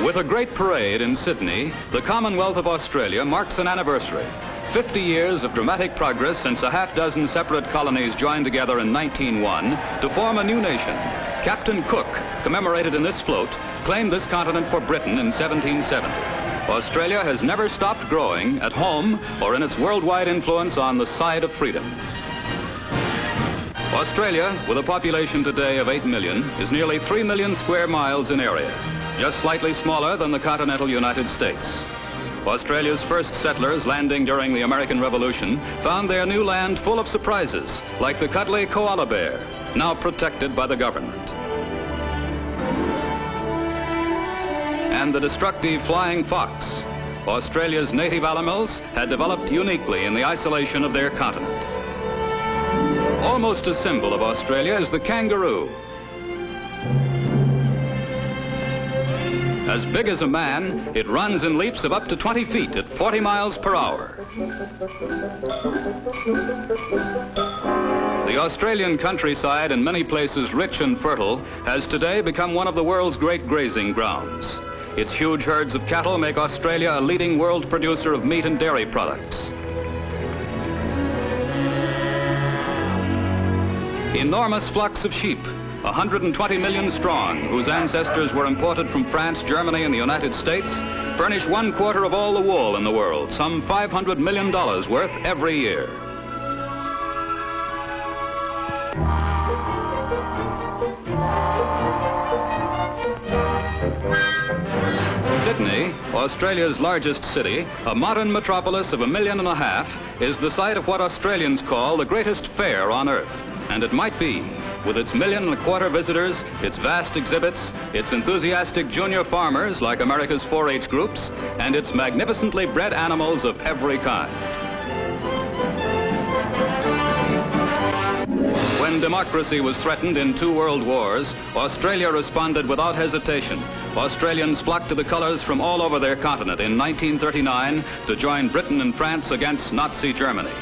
With a great parade in Sydney, the Commonwealth of Australia marks an anniversary. 50 years of dramatic progress since a half-dozen separate colonies joined together in 1901 to form a new nation. Captain Cook, commemorated in this float, claimed this continent for Britain in 1770. Australia has never stopped growing at home or in its worldwide influence on the side of freedom. Australia, with a population today of 8 million, is nearly 3 million square miles in area, just slightly smaller than the continental United States. Australia's first settlers landing during the American Revolution found their new land full of surprises, like the cuddly koala bear, now protected by the government. And the destructive flying fox. Australia's native animals had developed uniquely in the isolation of their continent. Almost a symbol of Australia is the kangaroo. As big as a man, it runs in leaps of up to 20 feet at 40 miles per hour. The Australian countryside, in many places rich and fertile, has today become one of the world's great grazing grounds. Its huge herds of cattle make Australia a leading world producer of meat and dairy products. Enormous flocks of sheep, 120 million strong, whose ancestors were imported from France, Germany, and the United States, furnish 1/4 of all the wool in the world, some $500 million worth every year. Sydney, Australia's largest city, a modern metropolis of 1.5 million, is the site of what Australians call the greatest fair on earth. And it might be, with its 1.25 million visitors, its vast exhibits, its enthusiastic junior farmers like America's 4-H groups, and its magnificently bred animals of every kind. When democracy was threatened in 2 world wars, Australia responded without hesitation. Australians flocked to the colors from all over their continent in 1939 to join Britain and France against Nazi Germany.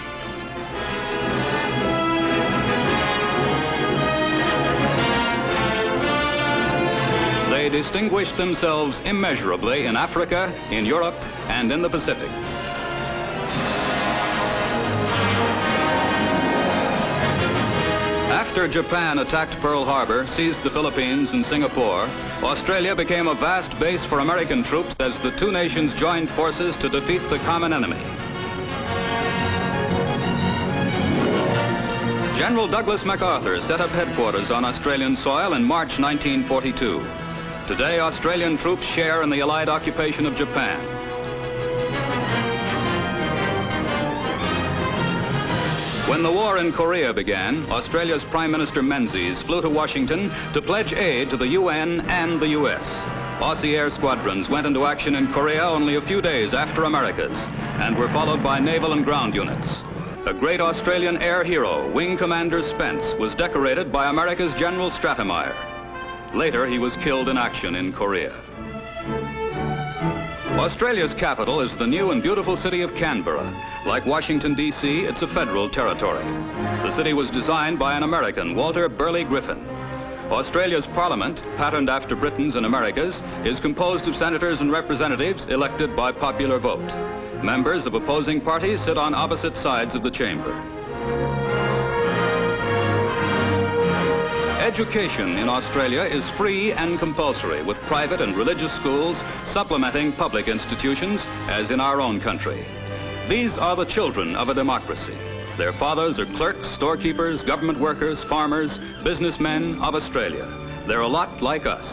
They distinguished themselves immeasurably in Africa, in Europe, and in the Pacific. After Japan attacked Pearl Harbor, seized the Philippines and Singapore, Australia became a vast base for American troops as the 2 nations joined forces to defeat the common enemy. General Douglas Macarthur set up headquarters on Australian soil in March 1942. Today, Australian troops share in the Allied occupation of Japan. When the war in Korea began, Australia's Prime Minister Menzies flew to Washington to pledge aid to the UN and the US. Aussie air squadrons went into action in Korea only a few days after America's, and were followed by naval and ground units. A great Australian air hero, Wing Commander Spence, was decorated by America's General Stratemeyer. Later, he was killed in action in Korea. Australia's capital is the new and beautiful city of Canberra. Like Washington, D.C., it's a federal territory. The city was designed by an American, Walter Burley Griffin. Australia's parliament, patterned after Britain's and America's, is composed of senators and representatives elected by popular vote. Members of opposing parties sit on opposite sides of the chamber. Education in Australia is free and compulsory, with private and religious schools supplementing public institutions, as in our own country. These are the children of a democracy. Their fathers are clerks, storekeepers, government workers, farmers, businessmen of Australia. They're a lot like us.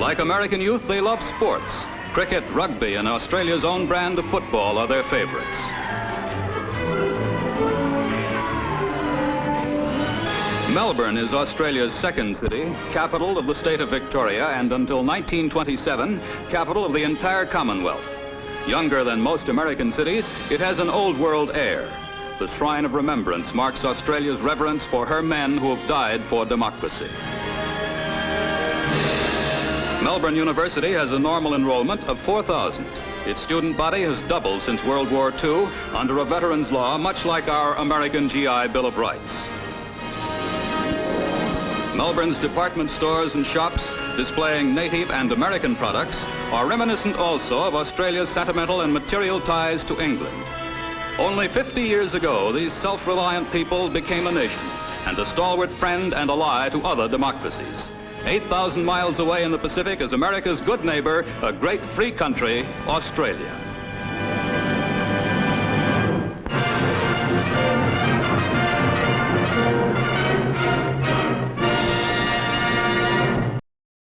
Like American youth, they love sports. Cricket, rugby, and Australia's own brand of football are their favorites. Melbourne is Australia's second city, capital of the state of Victoria, and until 1927, capital of the entire Commonwealth. Younger than most American cities, it has an old world air. The Shrine of Remembrance marks Australia's reverence for her men who have died for democracy. Melbourne University has a normal enrollment of 4,000. Its student body has doubled since World War II under a veterans' law, much like our American GI Bill of Rights. Melbourne's department stores and shops displaying native and American products, are reminiscent also of Australia's sentimental and material ties to England. Only 50 years ago, these self-reliant people became a nation and a stalwart friend and ally to other democracies. 8,000 miles away in the Pacific is America's good neighbor, a great free country, Australia.